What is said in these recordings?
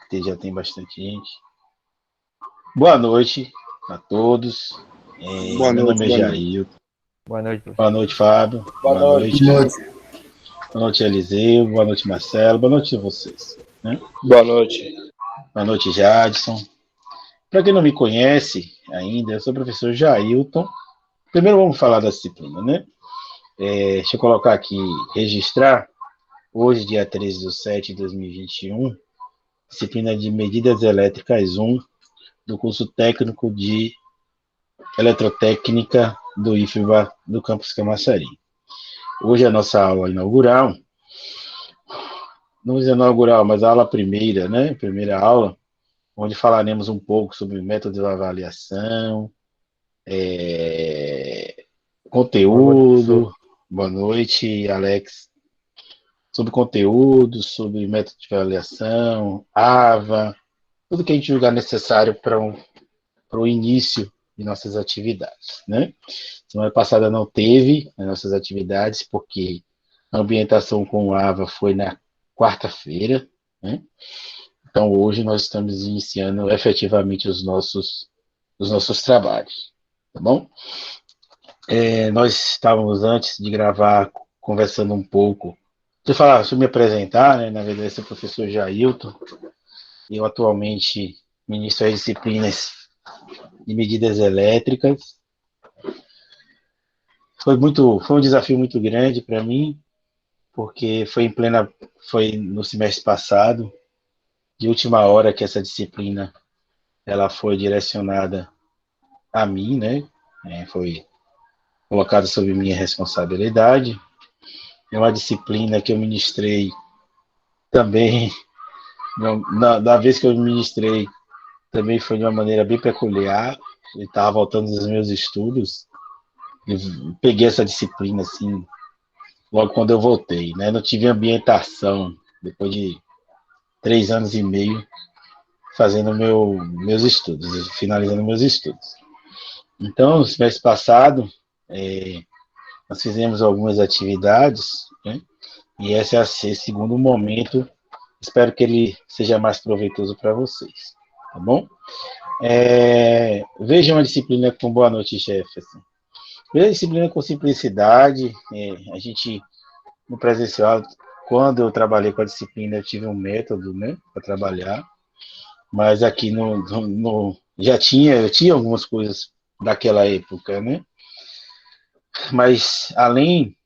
que já tem bastante gente. Boa noite a todos. Boa Meu noite, nome é boa noite. Jailton. Boa noite, Boa professor. noite, Fábio. Boa Boa noite. noite. Boa noite, Eliseu. Boa noite, Marcelo. Boa noite a vocês. Né? Boa noite. Boa noite, Jadson. Para quem não me conhece ainda, eu sou o professor Jailton. Primeiro vamos falar da disciplina, né? Deixa eu colocar aqui, registrar. Hoje, dia 13/7/2021, disciplina de Medidas Elétricas 1, do curso técnico de Eletrotécnica do IFBA do campus Camaçari. Hoje é a nossa aula inaugural, não é inaugural, mas a aula primeira, né? Primeira aula, onde falaremos um pouco sobre método de avaliação, Boa noite, professor. conteúdo. Boa noite, Alex. Sobre conteúdo, sobre método de avaliação, AVA, tudo que a gente julgar necessário para o início de nossas atividades, né? Semana passada não teve as nossas atividades, porque a ambientação com o AVA foi na quarta-feira, né? Então hoje nós estamos iniciando efetivamente os nossos trabalhos, tá bom? Nós estávamos antes de gravar conversando um pouco. Deixa eu me apresentar, né? Na verdade, eu sou o professor Jailton. Eu atualmente ministro as disciplinas de medidas elétricas. Foi um desafio muito grande para mim, porque foi no semestre passado, de última hora que essa disciplina ela foi direcionada a mim, né? Foi colocada sob minha responsabilidade. É uma disciplina que eu ministrei também, da vez que eu ministrei, também foi de uma maneira bem peculiar. Eu estava voltando dos meus estudos e peguei essa disciplina assim, logo quando eu voltei, né? Não tive ambientação depois de 3 anos e meio fazendo meus estudos, finalizando meus estudos. Então, no semestre passado, nós fizemos algumas atividades, né? E esse é o segundo momento. Espero que ele seja mais proveitoso para vocês, tá bom? Vejam a disciplina com boa noite, chefe. Assim. Veja a disciplina com simplicidade. A gente, no presencial, quando eu trabalhei com a disciplina, eu tive um método, né, para trabalhar. Mas aqui eu tinha algumas coisas daquela época, né? Mas além,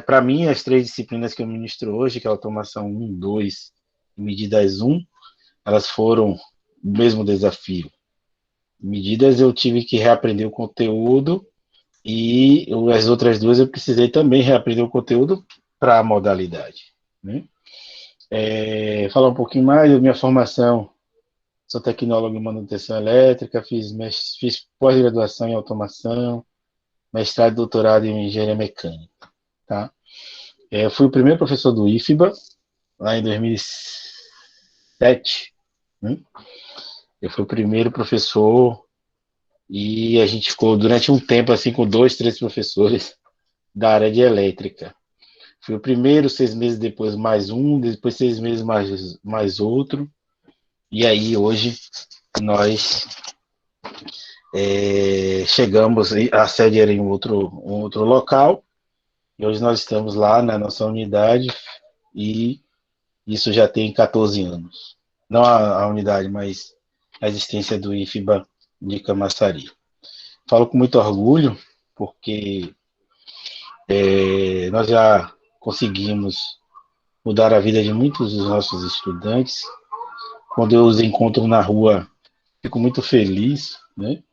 para mim, as três disciplinas que eu ministro hoje, que é automação 1, 2 e medidas 1, elas foram o mesmo desafio. Medidas eu tive que reaprender o conteúdo e as outras duas eu precisei também reaprender o conteúdo para a modalidade. Né? Falar um pouquinho mais da minha formação. Sou tecnólogo em manutenção elétrica, fiz pós-graduação em automação, mestrado e doutorado em engenharia mecânica. Tá? Eu fui o primeiro professor do IFBA, lá em 2007. Né? Eu fui o primeiro professor e a gente ficou durante um tempo assim com 2, 3 professores da área de elétrica. Fui o primeiro, 6 meses depois mais um, depois 6 meses mais outro. E aí hoje nós chegamos, a sede era em um outro local, e hoje nós estamos lá na nossa unidade, e isso já tem 14 anos. Não a unidade, mas a existência do IFBA de Camaçari. Falo com muito orgulho, porque nós já conseguimos mudar a vida de muitos dos nossos estudantes. Quando eu os encontro na rua, fico muito feliz, né?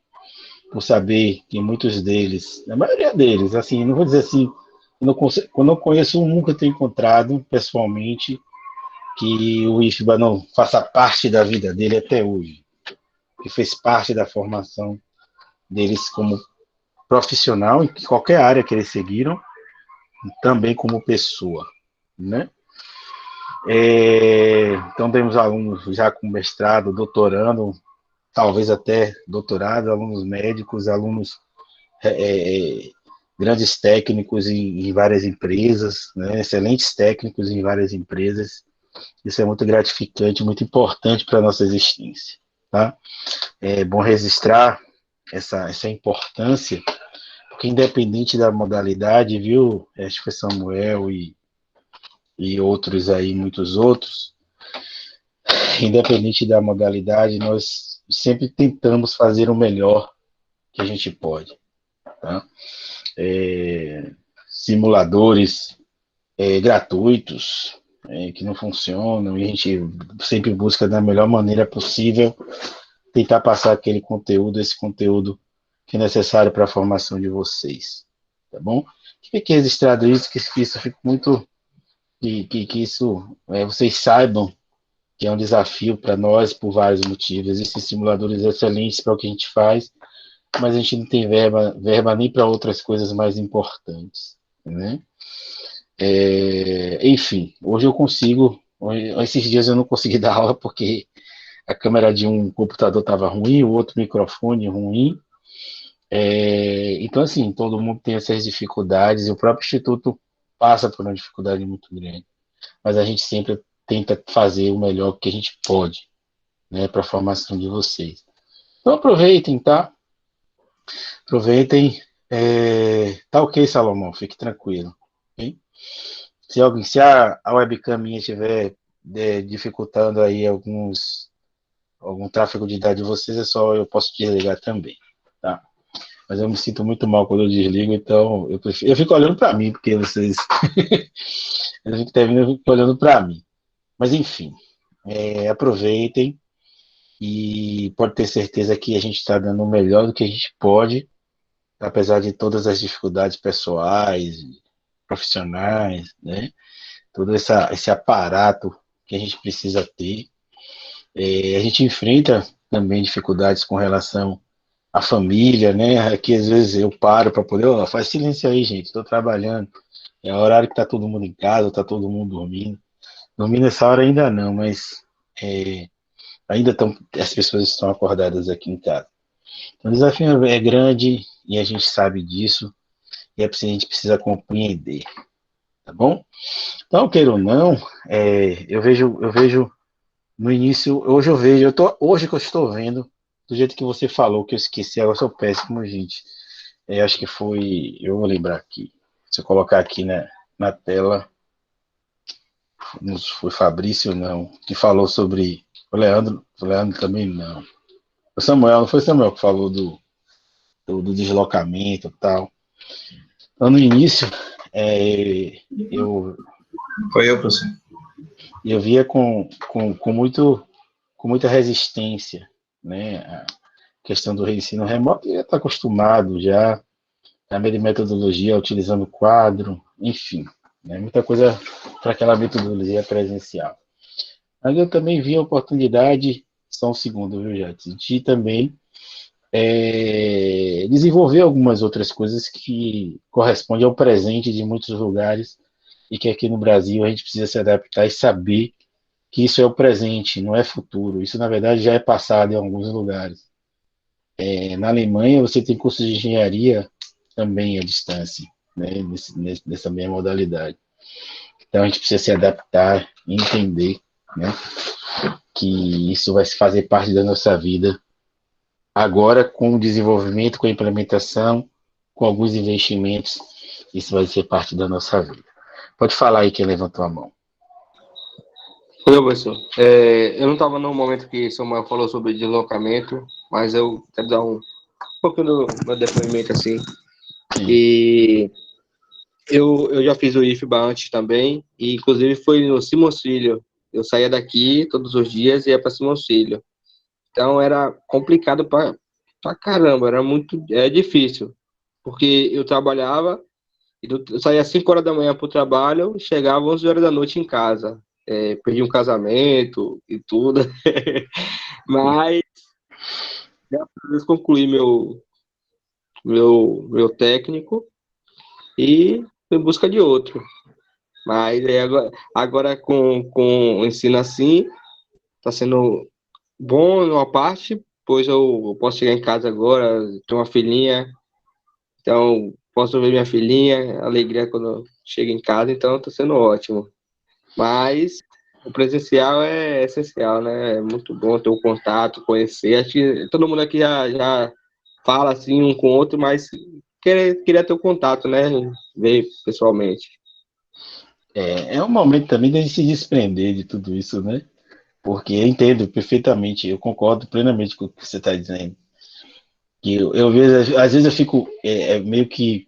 Por saber que muitos deles, a maioria deles, assim, não vou dizer assim, eu não conheço um, nunca tenho encontrado pessoalmente que o IFBA não faça parte da vida dele até hoje, que fez parte da formação deles como profissional em qualquer área que eles seguiram, também como pessoa, né? Então temos alunos já com mestrado, doutorando, talvez até doutorado, alunos médicos, alunos grandes técnicos em várias empresas, né? Excelentes técnicos em várias empresas. Isso é muito gratificante, muito importante para a nossa existência, tá? É bom registrar essa importância, porque independente da modalidade, viu? Acho que foi Samuel e outros aí, muitos outros, independente da modalidade, nós sempre tentamos fazer o melhor que a gente pode, tá? Simuladores gratuitos, que não funcionam, e a gente sempre busca da melhor maneira possível tentar passar aquele conteúdo, esse conteúdo que é necessário para a formação de vocês, tá bom? Fique registrado isso, que isso fica muito, que isso, vocês saibam que é um desafio para nós por vários motivos. Existem simuladores excelentes para o que a gente faz, mas a gente não tem verba nem para outras coisas mais importantes, né? Enfim, hoje eu consigo. Esses dias eu não consegui dar aula porque a câmera de um computador estava ruim, o outro microfone ruim. Então, assim, todo mundo tem essas dificuldades, e o próprio Instituto passa por uma dificuldade muito grande. Mas a gente sempre tenta fazer o melhor que a gente pode, né, para a formação de vocês. Então, aproveitem, tá? Aproveitem. Tá ok, Salomão, fique tranquilo. Okay? Se a webcam minha estiver dificultando aí algum tráfego de dados de vocês, eu posso desligar também, tá? Mas eu me sinto muito mal quando eu desligo, então eu fico olhando para mim, porque vocês eu fico olhando para mim. Mas enfim, aproveitem e pode ter certeza que a gente está dando o melhor do que a gente pode, apesar de todas as dificuldades pessoais, profissionais, né? Todo esse aparato que a gente precisa ter. A gente enfrenta também dificuldades com relação à família, né? Aqui às vezes eu paro para poder, faz silêncio aí, gente, estou trabalhando. É o horário que está todo mundo em casa, está todo mundo dormindo. Dormindo nessa hora ainda não, mas ainda as pessoas estão acordadas aqui em casa. Então, o desafio é grande e a gente sabe disso e a gente precisa compreender, tá bom? Então, queira ou não, eu vejo no início, hoje que eu estou vendo, do jeito que você falou, que eu esqueci, agora eu sou péssimo, gente. Acho que foi, eu vou lembrar aqui, se eu colocar aqui na tela, não foi Fabrício, não, que falou sobre, o Leandro também não. O Samuel, não foi o Samuel que falou do deslocamento e tal. Então, no início, eu Foi eu, professor. eu via com muita resistência, né, a questão do ensino remoto, já está acostumado já, a minha metodologia utilizando quadro, enfim, né, muita coisa para aquela metodologia presencial. Mas eu também vi a oportunidade, só um segundo, viu, Jadson, de também desenvolver algumas outras coisas que correspondem ao presente de muitos lugares e que aqui no Brasil a gente precisa se adaptar e saber que isso é o presente, não é futuro. Isso, na verdade, já é passado em alguns lugares. Na Alemanha, você tem cursos de engenharia também à distância, né, nessa mesma modalidade. Então, a gente precisa se adaptar e entender, né, que isso vai fazer parte da nossa vida agora, com o desenvolvimento, com a implementação, com alguns investimentos, isso vai ser parte da nossa vida. Pode falar aí quem levantou a mão. Oi, professor. Eu não estava no momento que Samuel falou sobre deslocamento, mas eu quero dar um pouquinho do meu depoimento assim. Sim. E eu já fiz o IFBA antes também, e inclusive foi no Simões Filho. Eu saía daqui todos os dias e ia para Simões Filho. Então era complicado pra caramba, era muito difícil, porque eu trabalhava, eu saía às 5 horas da manhã para o trabalho, chegava às 11 horas da noite em casa. Perdi um casamento e tudo, mas graças a Deus concluí meu técnico e fui em busca de outro. Mas agora com o ensino assim, está sendo bom numa parte, pois eu posso chegar em casa agora, tenho uma filhinha, então posso ver minha filhinha, alegria quando eu chego em casa, então está sendo ótimo. Mas o presencial é essencial, né? É muito bom ter o contato, conhecer. Acho que todo mundo aqui já fala assim um com o outro, mas queria ter o contato, né? Ver pessoalmente. É um momento também de a gente se desprender de tudo isso, né? Porque eu entendo perfeitamente, eu concordo plenamente com o que você está dizendo. Que eu vejo, às vezes eu fico meio que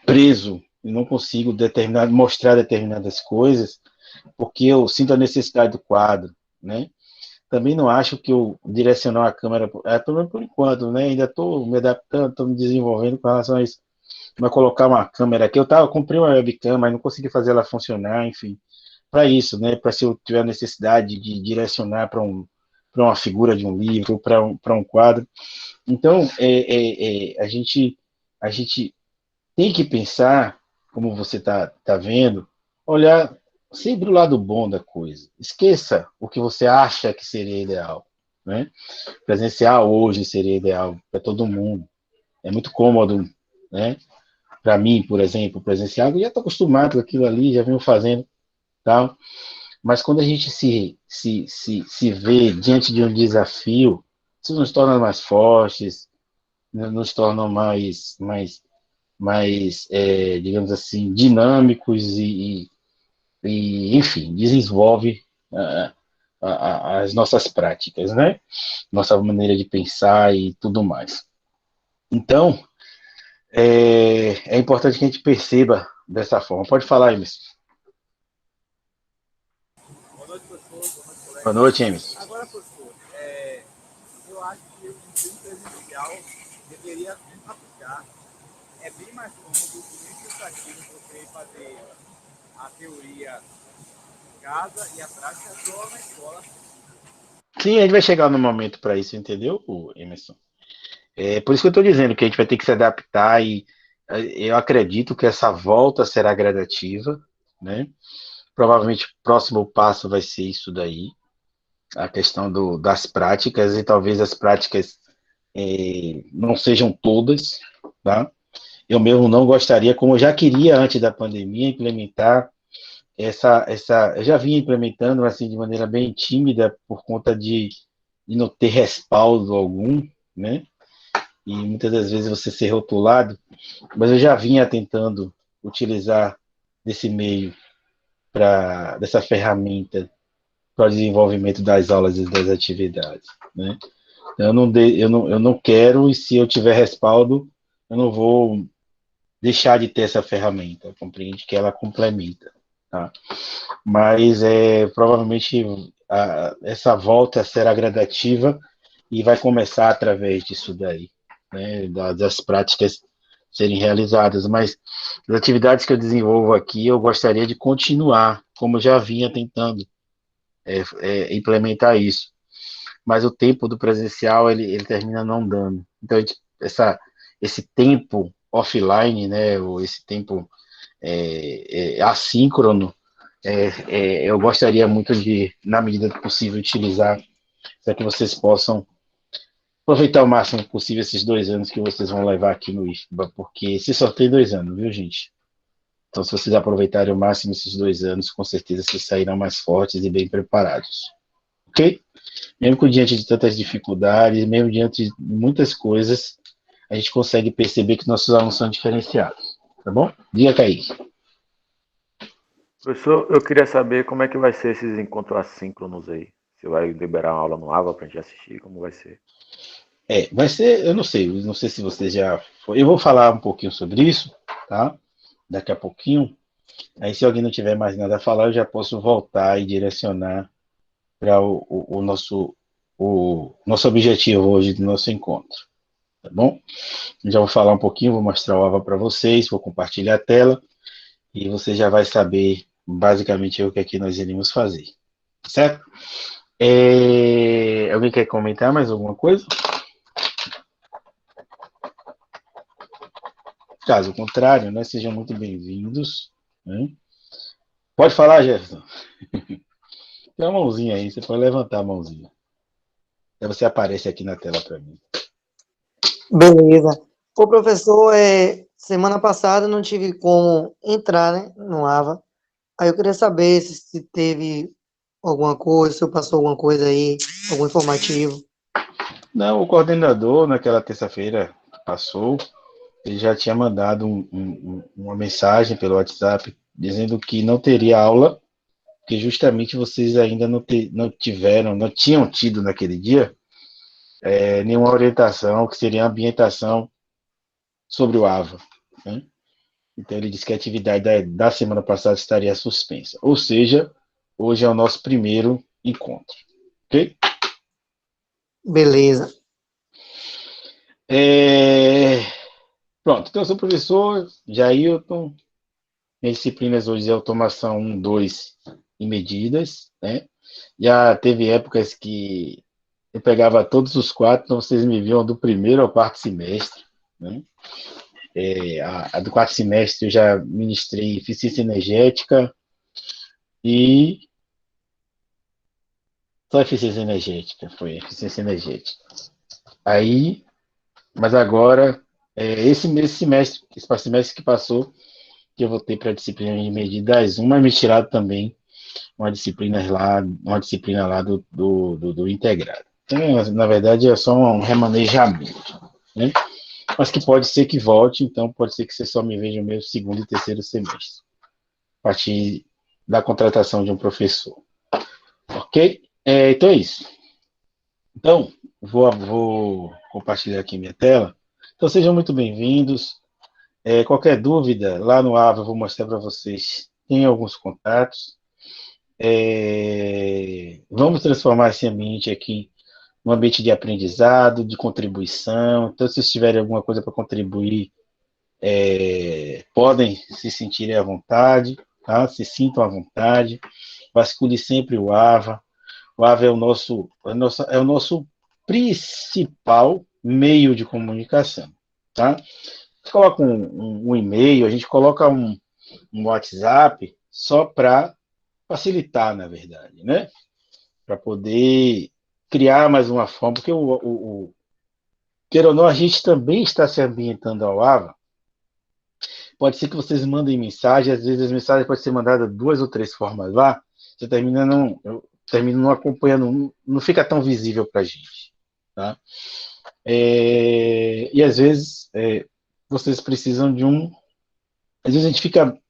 preso e não consigo mostrar determinadas coisas, porque eu sinto a necessidade do quadro, né? Também não acho que eu direcionar a câmera, pelo menos por enquanto, né? Ainda estou me adaptando, estou me desenvolvendo com relação a isso. Mas colocar uma câmera aqui, comprei uma webcam, mas não consegui fazer ela funcionar, enfim, para isso, né? Para se eu tiver a necessidade de direcionar para uma figura de um livro, para um quadro. Então, a gente tem que pensar, como você tá vendo, olhar sempre o lado bom da coisa. Esqueça o que você acha que seria ideal, né? Presencial hoje seria ideal para todo mundo. É muito cômodo, né? Para mim, por exemplo, presencial, eu já estou acostumado com aquilo ali, já venho fazendo, tal. Mas quando a gente se vê diante de um desafio, isso nos torna mais fortes, nos torna digamos assim, dinâmicos enfim, desenvolve as nossas práticas, né? Nossa maneira de pensar e tudo mais. Então, é importante que a gente perceba dessa forma. Pode falar, Emerson. Boa noite, professor. Boa noite, Emerson. Agora, professor, eu acho que o ensino presencial deveria aplicar. É bem mais cômodo e bem cansativo você fazer a teoria em casa e a prática só na escola. Sim, a gente vai chegar no momento para isso, entendeu, Emerson? É por isso que eu estou dizendo que a gente vai ter que se adaptar e eu acredito que essa volta será gradativa, né? Provavelmente o próximo passo vai ser isso daí, a questão das práticas, e talvez as práticas não sejam todas, tá? Eu mesmo não gostaria, como eu já queria antes da pandemia, implementar eu já vinha implementando assim de maneira bem tímida por conta de não ter respaldo algum, né? E muitas das vezes você ser rotulado, mas eu já vinha tentando utilizar desse meio dessa ferramenta para o desenvolvimento das aulas e das atividades, né? Eu não quero, e se eu tiver respaldo, eu não vou deixar de ter essa ferramenta, compreende que ela complementa, tá? Mas provavelmente essa volta será gradativa e vai começar através disso daí, né, das práticas serem realizadas, mas as atividades que eu desenvolvo aqui, eu gostaria de continuar, como eu já vinha tentando implementar isso, mas o tempo do presencial, ele termina não dando. Então, esse tempo offline, né, ou esse tempo assíncrono, eu gostaria muito de, na medida do possível, utilizar para que vocês possam aproveitar o máximo possível esses 2 anos que vocês vão levar aqui no IFBA, porque esse só tem 2 anos, viu, gente? Então, se vocês aproveitarem o máximo esses 2 anos, com certeza vocês sairão mais fortes e bem preparados. Ok? Mesmo diante de tantas dificuldades, mesmo diante de muitas coisas, a gente consegue perceber que nossos alunos são diferenciados. Tá bom? Diga, Kaique. Professor, eu queria saber como é que vai ser esses encontros assíncronos aí. Você vai liberar uma aula no AVA para a gente assistir? Como vai ser? Vai ser, eu não sei se você já foi. Eu vou falar um pouquinho sobre isso, tá? Daqui a pouquinho. Aí, se alguém não tiver mais nada a falar, eu já posso voltar e direcionar para o nosso objetivo hoje do nosso encontro, tá bom? Eu já vou falar um pouquinho, vou mostrar o AVA para vocês, vou compartilhar a tela e você já vai saber basicamente o que aqui nós iremos fazer, certo? Alguém quer comentar mais alguma coisa? Caso contrário, né, sejam muito bem-vindos, né? Pode falar, Jefferson. Tem uma mãozinha aí, você pode levantar a mãozinha. Aí você aparece aqui na tela para mim. Beleza. O professor, semana passada não tive como entrar, né, no AVA. Aí eu queria saber se teve alguma coisa, se eu passou alguma coisa aí, algum informativo. Não, o coordenador, naquela terça-feira que passou, ele já tinha mandado uma mensagem pelo WhatsApp dizendo que não teria aula, que justamente vocês ainda não tinham tido naquele dia nenhuma orientação, que seria ambientação sobre o AVA, né? Então ele disse que a atividade da semana passada estaria suspensa. Ou seja, hoje é o nosso primeiro encontro. Ok? Beleza. Pronto, então eu sou o professor Jailton. Minhas disciplinas hoje é automação 1, 2 e medidas, né? Já teve épocas que eu pegava todos os quatro, então vocês me viam do primeiro ao quarto semestre, né? A do quarto semestre eu já ministrei eficiência energética e só eficiência energética, foi eficiência energética. Aí, mas agora, esse semestre que passou, que eu voltei para a disciplina de medidas 1, mas me tiraram também uma disciplina lá do integrado. Então, na verdade, é só um remanejamento, né? Mas que pode ser que volte, então pode ser que você só me veja no meu segundo e terceiro semestre, a partir da contratação de um professor. Ok? Então é isso. Então, vou compartilhar aqui minha tela. Então sejam muito bem-vindos. Qualquer dúvida, lá no AVA eu vou mostrar para vocês. Tem alguns contatos. Vamos transformar esse ambiente aqui num ambiente de aprendizado, de contribuição. Então, se vocês tiverem alguma coisa para contribuir, podem se sentirem à vontade, tá? Se sintam à vontade. Vasculhe sempre o AVA. O AVA é o nosso principal meio de comunicação, tá? A gente coloca um e-mail, a gente coloca um WhatsApp só para facilitar, na verdade, né? Para poder criar mais uma forma, porque queira ou não, a gente também está se ambientando ao AVA. Pode ser que vocês mandem mensagem, às vezes as mensagens podem ser mandadas 2 ou 3 formas lá, você eu termino não acompanhando, não fica tão visível para a gente, tá? E às vezes vocês precisam às vezes a gente fica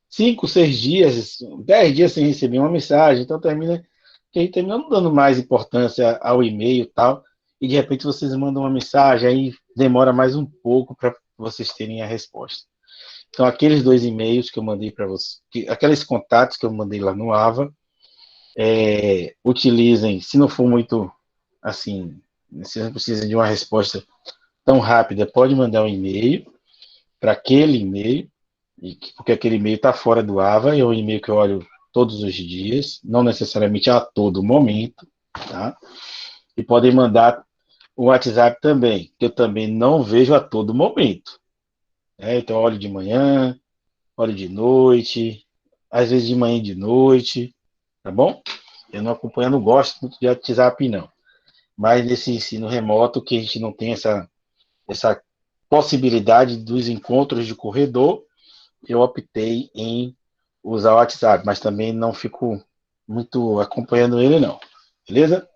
5, 6 dias, 10 dias sem receber uma mensagem, então que a gente termina não dando mais importância ao e-mail e tal, e de repente vocês mandam uma mensagem, aí demora mais um pouco para vocês terem a resposta. Então, aqueles 2 e-mails que eu mandei para vocês, aqueles contatos que eu mandei lá no AVA, utilizem, se não for muito, assim, se não precisam de uma resposta tão rápida, pode mandar um e-mail para aquele e-mail, porque aquele e-mail está fora do AVA, é um e-mail que eu olho todos os dias, não necessariamente a todo momento, tá? E podem mandar o WhatsApp também, que eu também não vejo a todo momento. Então, eu olho de manhã, olho de noite, às vezes de manhã e de noite, tá bom? Eu não gosto muito de WhatsApp, não. Mas nesse ensino remoto, que a gente não tem essa possibilidade dos encontros de corredor, eu optei em usar o WhatsApp, mas também não fico muito acompanhando ele, não. Beleza?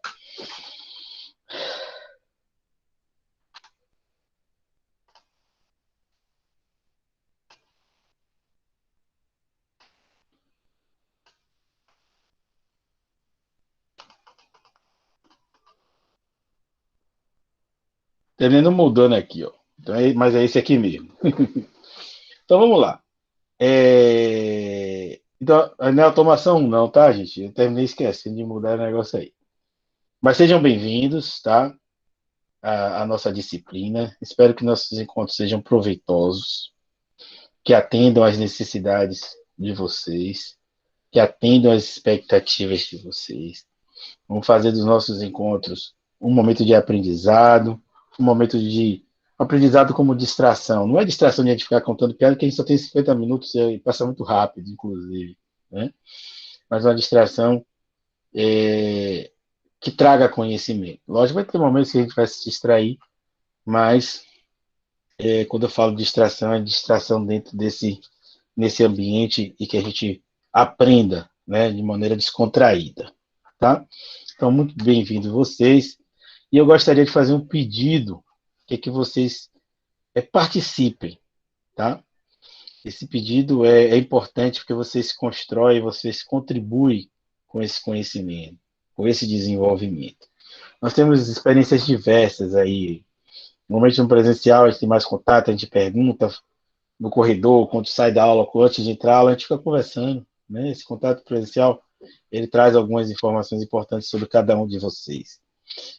Terminando mudando aqui, ó. Então, mas é esse aqui mesmo. Então vamos lá. Então, não é automação 1, não, tá, gente? Eu terminei esquecendo de mudar o negócio aí. Mas sejam bem-vindos, tá? A nossa disciplina. Espero que nossos encontros sejam proveitosos, que atendam às necessidades de vocês, que atendam às expectativas de vocês. Vamos fazer dos nossos encontros um momento de aprendizado, um momento de aprendizado como distração. Não é distração de a gente ficar contando piada, porque a gente só tem 50 minutos e passa muito rápido, inclusive, né? Mas uma distração que traga conhecimento. Lógico, vai ter momentos que a gente vai se distrair, mas quando eu falo distração, é distração dentro nesse ambiente e que a gente aprenda, né, de maneira descontraída, tá? Então, muito bem-vindos vocês. E eu gostaria de fazer um pedido, que vocês participem, tá? Esse pedido é importante porque vocês constroem, vocês contribuem com esse conhecimento, com esse desenvolvimento. Nós temos experiências diversas aí. Normalmente no presencial a gente tem mais contato, a gente pergunta no corredor, quando sai da aula, antes de entrar, a gente fica conversando, né? Esse contato presencial, ele traz algumas informações importantes sobre cada um de vocês.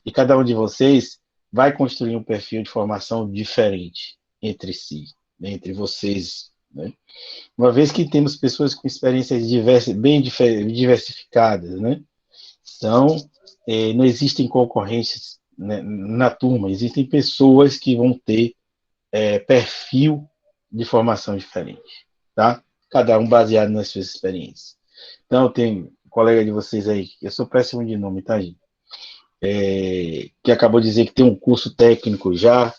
E cada um de vocês vai construir um perfil de formação diferente entre si, né? Entre vocês, né? Uma vez que temos pessoas com experiências diversas, bem diversificadas, né? Então, não existem concorrentes, né, na turma, existem pessoas que vão ter perfil de formação diferente, tá? Cada um baseado nas suas experiências. Então, tem um colega de vocês aí, eu sou péssimo de nome, tá, gente? Que acabou de dizer que tem um curso técnico já,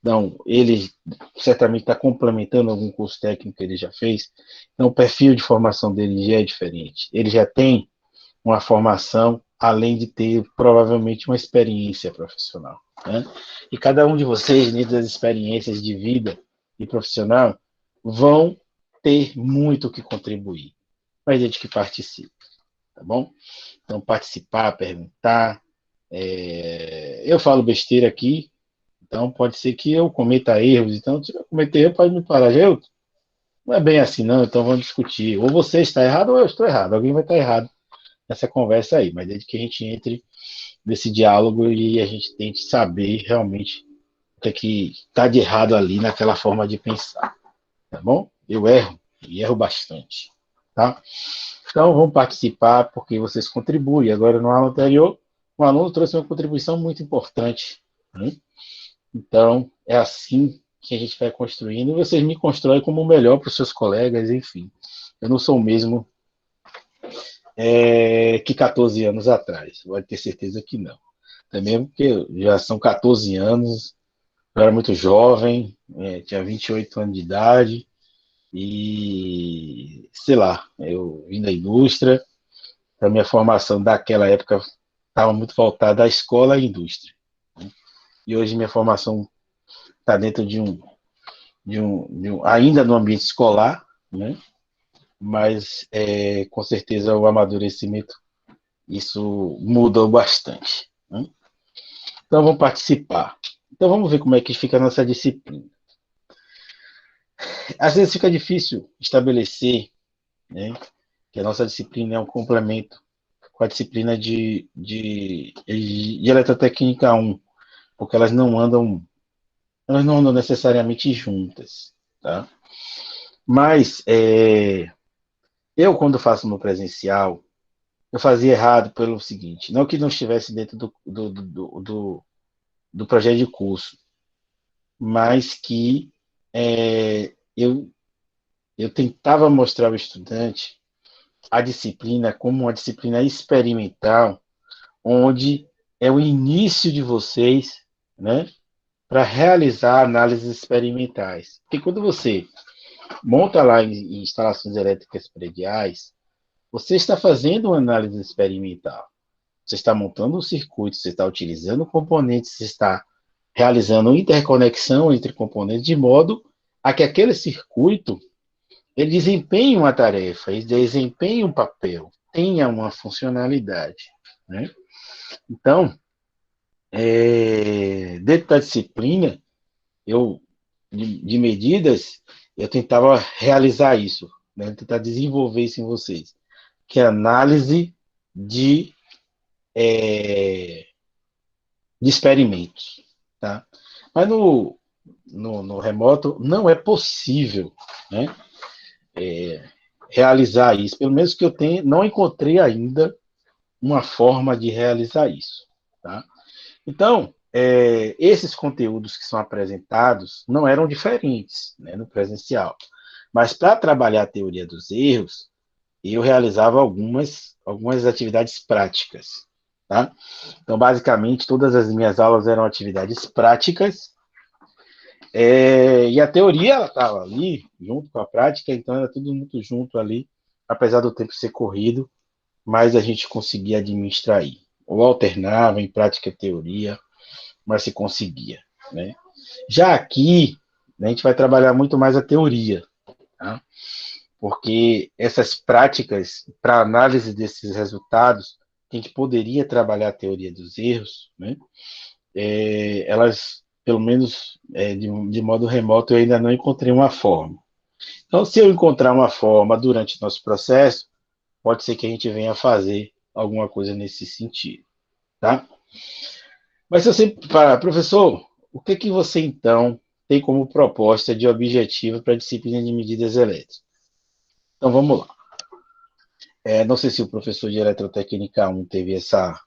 então, ele certamente está complementando algum curso técnico que ele já fez, então o perfil de formação dele já é diferente, ele já tem uma formação, além de ter provavelmente uma experiência profissional, né? E cada um de vocês, dentro das experiências de vida e profissional, vão ter muito o que contribuir, mas desde que participe, tá bom? Então, participar, perguntar. Eu falo besteira aqui, então pode ser que eu cometa erros, então se eu cometer erro, pode me parar. Eu, não é bem assim não, então vamos discutir. Ou você está errado ou eu estou errado, alguém vai estar errado nessa conversa aí, mas desde que a gente entre nesse diálogo e a gente tente saber realmente o que está de errado ali naquela forma de pensar, tá bom? Eu erro, e erro bastante, tá? Então, vamos participar, porque vocês contribuem. Agora, no aula anterior, um aluno trouxe uma contribuição muito importante, né? Então, é assim que a gente vai construindo, e vocês me constroem como o melhor para os seus colegas, enfim. Eu não sou o mesmo que 14 anos atrás, pode ter certeza que não. Também porque já são 14 anos, eu era muito jovem, tinha 28 anos de idade, e sei lá, eu vim da indústria, a minha formação daquela época estava muito voltada à escola e à indústria, né? E hoje minha formação está dentro ainda no ambiente escolar, né? Mas com certeza o amadurecimento, isso mudou bastante, né? Então vamos participar. Então vamos ver como é que fica a nossa disciplina. Às vezes fica difícil estabelecer, né, que a nossa disciplina é um complemento com a disciplina de eletrotécnica 1, porque elas não andam necessariamente juntas, tá? Mas eu, quando faço no presencial, eu fazia errado pelo seguinte, não que não estivesse dentro do projeto de curso, mas que eu tentava mostrar ao estudante a disciplina como uma disciplina experimental, onde é o início de vocês, né, para realizar análises experimentais. Porque quando você monta lá em instalações elétricas prediais, você está fazendo uma análise experimental. Você está montando um circuito, você está utilizando componentes, você está realizando interconexão entre componentes, de modo a que aquele circuito ele desempenhe uma tarefa, ele desempenhe um papel, tenha uma funcionalidade, né? Então, dentro da disciplina, de medidas, eu tentava realizar isso, né? Tentar desenvolver isso em vocês, que é análise de experimentos, tá? Mas no remoto não é possível, né, realizar isso, pelo menos que eu não encontrei ainda uma forma de realizar isso, tá? Então, esses conteúdos que são apresentados não eram diferentes, né, no presencial, mas para trabalhar a teoria dos erros, eu realizava algumas atividades práticas, tá? Então, basicamente, todas as minhas aulas eram atividades práticas, e a teoria ela estava ali, junto com a prática, então era tudo muito junto ali, apesar do tempo ser corrido, mais a gente conseguia administrar aí. Ou alternava em prática e teoria, mas se conseguia, né? Já aqui, a gente vai trabalhar muito mais a teoria, tá? Porque essas práticas, para análise desses resultados, a gente poderia trabalhar a teoria dos erros, né? Elas, pelo menos de modo remoto, eu ainda não encontrei uma forma. Então, se eu encontrar uma forma durante o nosso processo, pode ser que a gente venha fazer alguma coisa nesse sentido, tá? Mas se você falar, professor, o que você então tem como proposta de objetivo para a disciplina de medidas elétricas? Então vamos lá. Não sei se o professor de Eletrotécnica 1 teve essa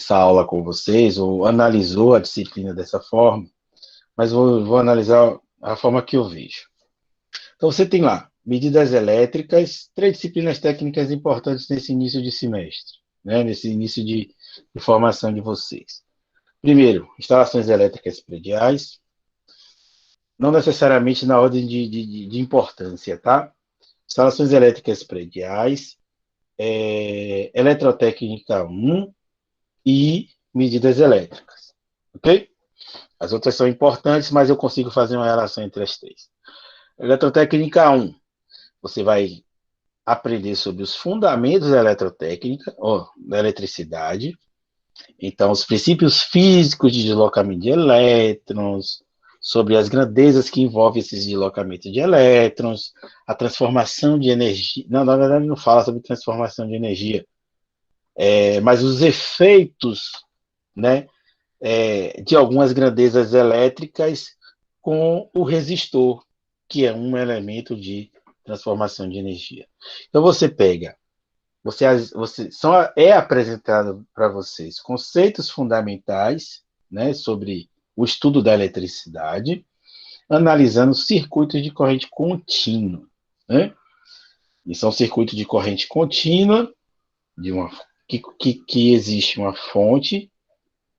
aula com vocês, ou analisou a disciplina dessa forma, mas vou analisar a forma que eu vejo. Então você tem lá, medidas elétricas, 3 disciplinas técnicas importantes nesse início de semestre, né, nesse início de formação de vocês. Primeiro, instalações elétricas prediais, não necessariamente na ordem de importância, tá? Instalações elétricas prediais, Eletrotécnica 1 e medidas elétricas, ok? As outras são importantes, mas eu consigo fazer uma relação entre as 3. Eletrotécnica 1, você vai aprender sobre os fundamentos da eletrotécnica, da eletricidade. Então, os princípios físicos de deslocamento de elétrons, sobre as grandezas que envolvem esses deslocamentos de elétrons, a transformação de energia. Não, na verdade, não fala sobre transformação de energia, mas os efeitos, né, de algumas grandezas elétricas com o resistor, que é um elemento de transformação de energia. Então, você pega. É apresentado para vocês conceitos fundamentais, né, sobre o estudo da eletricidade, analisando circuitos de corrente contínua, né? E são circuitos de corrente contínua, que existe uma fonte,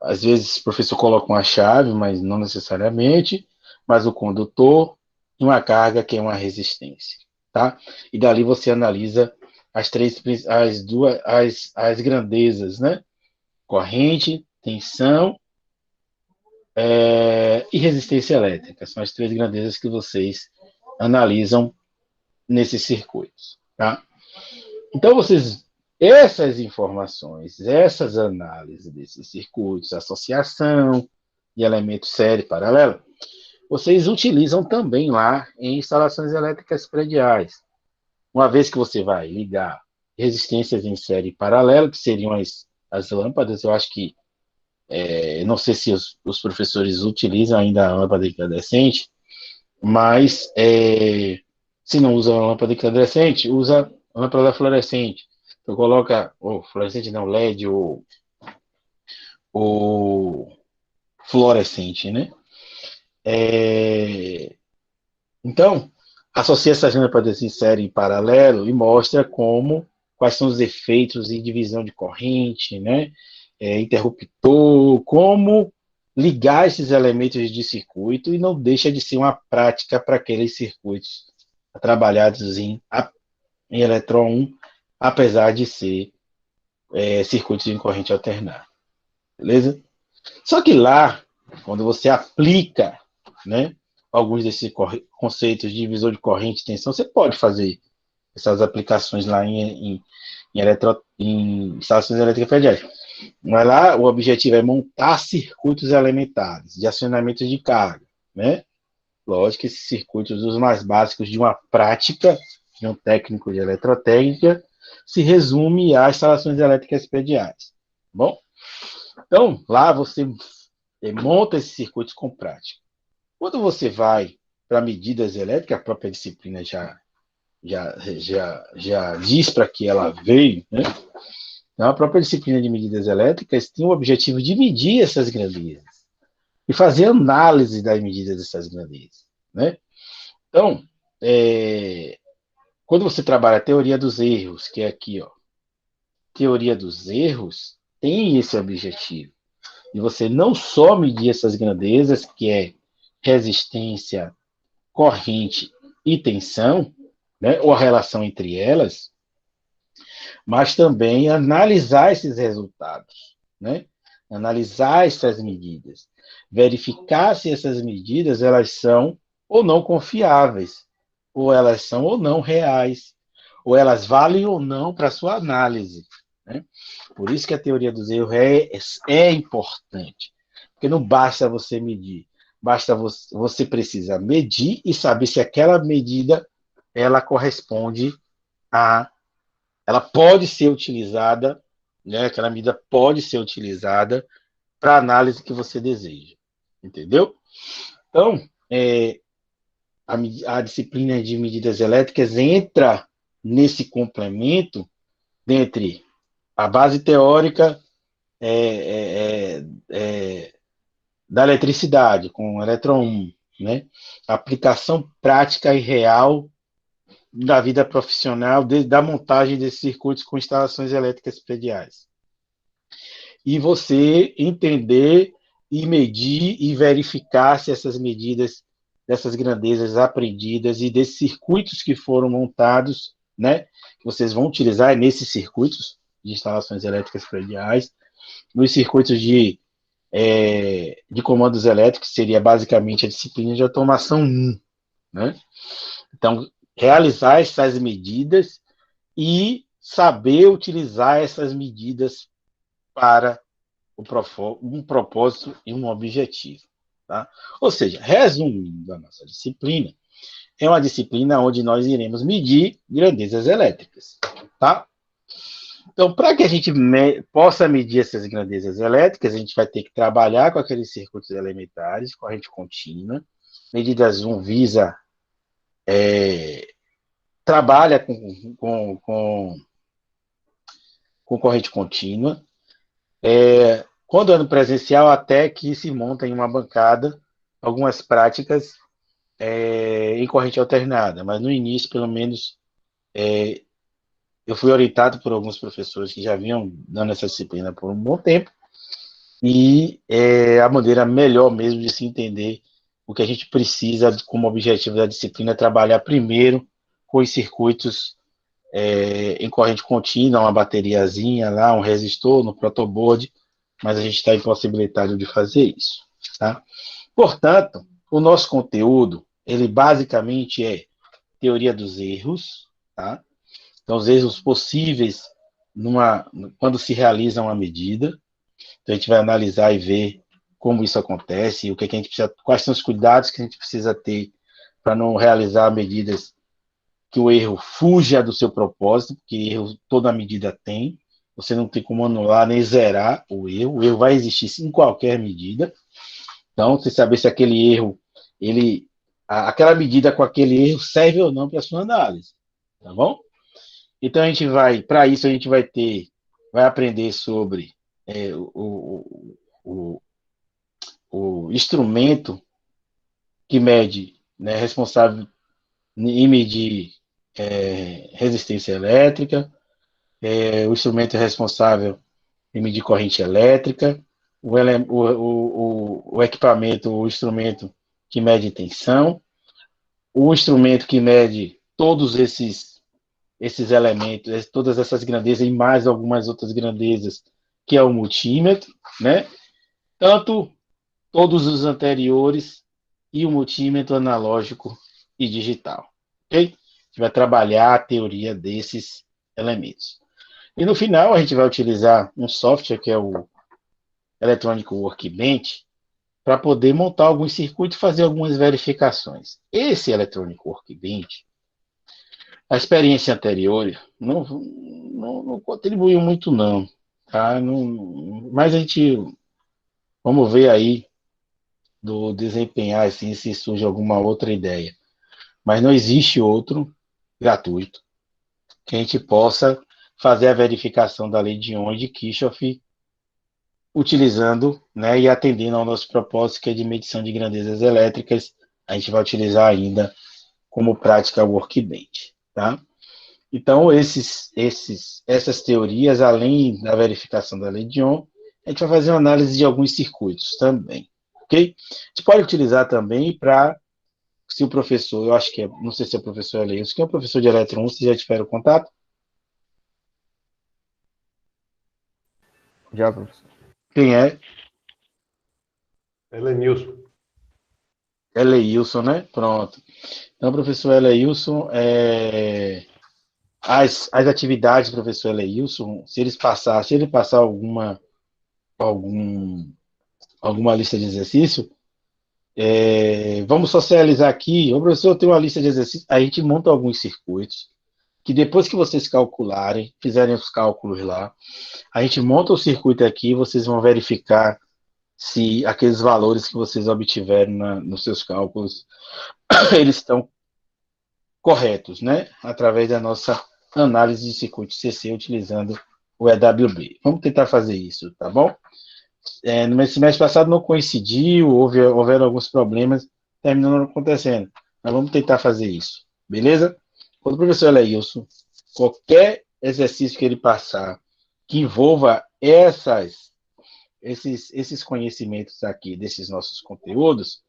às vezes o professor coloca uma chave, mas não necessariamente, mas o condutor e uma carga que é uma resistência, tá? E dali você analisa as grandezas, né? Corrente, tensão e resistência elétrica. São as 3 grandezas que vocês analisam nesses circuitos, tá? Então, essas informações, essas análises desses circuitos, associação de elementos série e paralelo, vocês utilizam também lá em instalações elétricas prediais. Uma vez que você vai ligar resistências em série paralelo, que seriam as lâmpadas, eu acho que, não sei se os professores utilizam ainda a lâmpada incandescente, mas se não usa a lâmpada incandescente, usa a lâmpada fluorescente. Então coloca, fluorescente não, LED ou fluorescente, né? Então, associa essas lâmpadas em série e paralelo e mostra quais são os efeitos de divisão de corrente, né? Interruptor, como ligar esses elementos de circuito, e não deixa de ser uma prática para aqueles circuitos trabalhados em eletrão 1, apesar de ser circuitos em corrente alternada. Beleza? Só que lá, quando você aplica, né, alguns desses conceitos de divisor de corrente e tensão, você pode fazer essas aplicações lá em instalações elétricas prediais. Mas lá o objetivo é montar circuitos elementares de acionamento de carga, né? Lógico que esses circuitos, os mais básicos de uma prática, de um técnico de eletrotécnica, se resume a instalações elétricas prediais. Bom, então lá você monta esses circuitos com prática. Quando você vai para medidas elétricas, a própria disciplina já diz para que ela veio, né? Então, a própria disciplina de medidas elétricas tem o objetivo de medir essas grandezas e fazer análise das medidas dessas grandezas, né? Então, quando você trabalha a teoria dos erros, que é aqui, teoria dos erros, tem esse objetivo. E você não só medir essas grandezas, que é resistência, corrente e tensão, né, ou a relação entre elas, mas também analisar esses resultados, né? Analisar essas medidas, verificar se essas medidas elas são ou não confiáveis, ou elas são ou não reais, ou elas valem ou não para a sua análise, né? Por isso que a teoria dos erros é importante, porque não basta você medir, basta você precisa medir e saber se aquela medida ela corresponde a ela pode ser utilizada, né? Aquela medida pode ser utilizada para a análise que você deseja, entendeu? Então, a disciplina de medidas elétricas entra nesse complemento entre a base teórica da eletricidade, com o elétron 1, né? A aplicação prática e real da vida profissional, da montagem desses circuitos com instalações elétricas prediais. E você entender e medir e verificar se essas medidas, dessas grandezas aprendidas e desses circuitos que foram montados, né, que vocês vão utilizar nesses circuitos de instalações elétricas prediais, nos circuitos de comandos elétricos, seria basicamente a disciplina de automação 1, né? Então, realizar essas medidas e saber utilizar essas medidas para um propósito e um objetivo. Tá? Ou seja, resumindo a nossa disciplina, é uma disciplina onde nós iremos medir grandezas elétricas. Tá? Então, para que a gente possa medir essas grandezas elétricas, a gente vai ter que trabalhar com aqueles circuitos elementares, corrente contínua. Medidas 1 visa trabalha com corrente contínua. Quando é no presencial, até que se monta em uma bancada algumas práticas em corrente alternada, mas no início, pelo menos, eu fui orientado por alguns professores que já vinham dando essa disciplina por um bom tempo, e a maneira melhor mesmo de se entender o que a gente precisa como objetivo da disciplina é trabalhar primeiro com os circuitos em corrente contínua, uma bateriazinha lá, um resistor no protoboard, mas a gente está impossibilitado de fazer isso. Tá? Portanto, o nosso conteúdo, ele basicamente é teoria dos erros, tá? Então, os erros possíveis quando se realiza uma medida. Então, a gente vai analisar e ver como isso acontece, o que a gente precisa, quais são os cuidados que a gente precisa ter para não realizar medidas que o erro fuja do seu propósito, porque erro toda medida tem. Você não tem como anular nem zerar o erro vai existir em qualquer medida. Então, você saber se aquele erro, aquela medida com aquele erro serve ou não para a sua análise, tá bom? Então, para isso, a gente vai aprender sobre o instrumento que mede, né, responsável em medir resistência elétrica, o instrumento responsável em medir corrente elétrica, o equipamento, o instrumento que mede tensão, o instrumento que mede todos esses elementos, todas essas grandezas e mais algumas outras grandezas, que é o multímetro, né? Tanto todos os anteriores e o multímetro analógico e digital. Ok? A gente vai trabalhar a teoria desses elementos. E no final, a gente vai utilizar um software que é o Electronic Workbench para poder montar alguns circuitos e fazer algumas verificações. Esse Electronic Workbench, a experiência anterior não contribuiu muito, não. Tá? Mas a gente, vamos ver aí, do desempenhar, assim, se surge alguma outra ideia. Mas não existe outro gratuito que a gente possa fazer a verificação da lei de Ohm e de Kirchhoff utilizando, né, e atendendo ao nosso propósito, que é de medição de grandezas elétricas. A gente vai utilizar ainda como prática o Workbench, tá? Então, essas teorias, além da verificação da lei de Ohm, a gente vai fazer uma análise de alguns circuitos também, ok? A gente pode utilizar também para se o professor, eu acho que é, não sei se é o professor Eleilson, quem é o professor de Eletro 1, vocês já tiveram contato? Já, professor. Quem é? Helenilson. Eleilson, né? Pronto. Então, professor Eleilson, as atividades, professor Eleilson, se ele passar algum, alguma lista de exercício, vamos socializar aqui. O professor tem uma lista de exercícios, a gente monta alguns circuitos, que depois que vocês calcularem, fizerem os cálculos lá, a gente monta o circuito aqui, vocês vão verificar se aqueles valores que vocês obtiveram nos seus cálculos, eles estão corretos, né? Através da nossa análise de circuito CC utilizando o EWB. Vamos tentar fazer isso, tá bom? No semestre passado não coincidiu, houveram alguns problemas, terminou não acontecendo. Mas vamos tentar fazer isso, beleza? Quando o professor Eleilson, qualquer exercício que ele passar que envolva esses conhecimentos aqui, desses nossos conteúdos,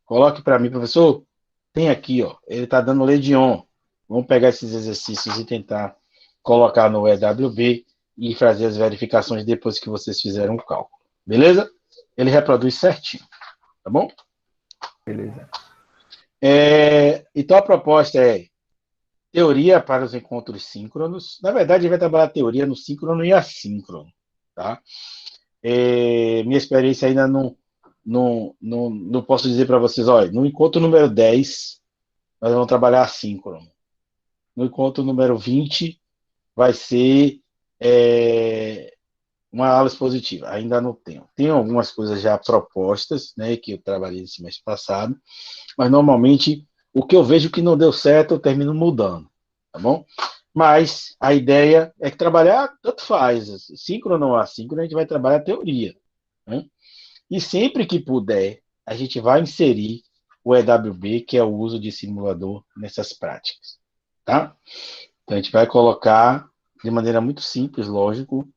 coloque para mim, professor, tem aqui, ó, ele está dando Ledion. Vamos pegar esses exercícios e tentar colocar no EWB e fazer as verificações depois que vocês fizeram o cálculo. Beleza? Ele reproduz certinho. Tá bom? Beleza. Então a proposta é teoria para os encontros síncronos. Na verdade, ele vai trabalhar a teoria no síncrono e assíncrono. Tá? Minha experiência ainda não posso dizer para vocês, olha, no encontro número 10, nós vamos trabalhar assíncrono. No encontro número 20, vai ser uma aula expositiva. Ainda não tenho. Tenho algumas coisas já propostas, né, que eu trabalhei esse mês passado, mas normalmente o que eu vejo que não deu certo, eu termino mudando, tá bom? Mas a ideia é que trabalhar, tanto faz, síncrono ou assíncrono, a gente vai trabalhar a teoria, né? E sempre que puder, a gente vai inserir o EWB, que é o uso de simulador nessas práticas, tá? Então, a gente vai colocar de maneira muito simples, lógico,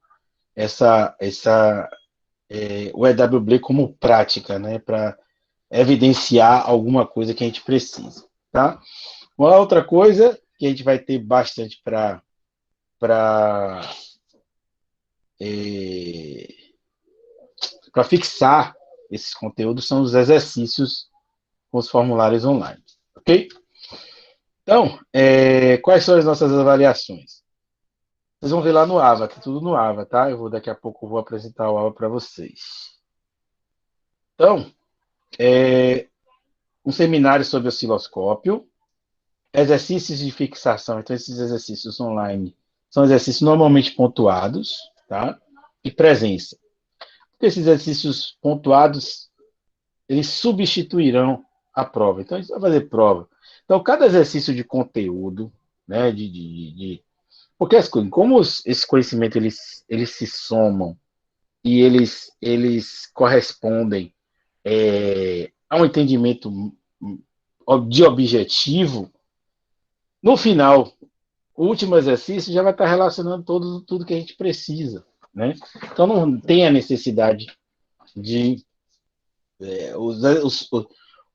o EWB como prática, né, para evidenciar alguma coisa que a gente precisa, tá? Uma outra coisa que a gente vai ter bastante para fixar esses conteúdos são os exercícios com os formulários online, ok? Então, quais são as nossas avaliações? Vocês vão ver lá no AVA, que tudo no AVA, tá? Daqui a pouco eu vou apresentar o AVA para vocês. Então, um seminário sobre osciloscópio, exercícios de fixação. Então, esses exercícios online são exercícios normalmente pontuados, tá? E presença. Porque esses exercícios pontuados, eles substituirão a prova. Então, a gente vai fazer prova. Então, cada exercício de conteúdo, né, porque como esses conhecimentos eles se somam e eles correspondem a um entendimento de objetivo, no final, o último exercício já vai estar relacionando tudo que a gente precisa, né? Então não tem a necessidade de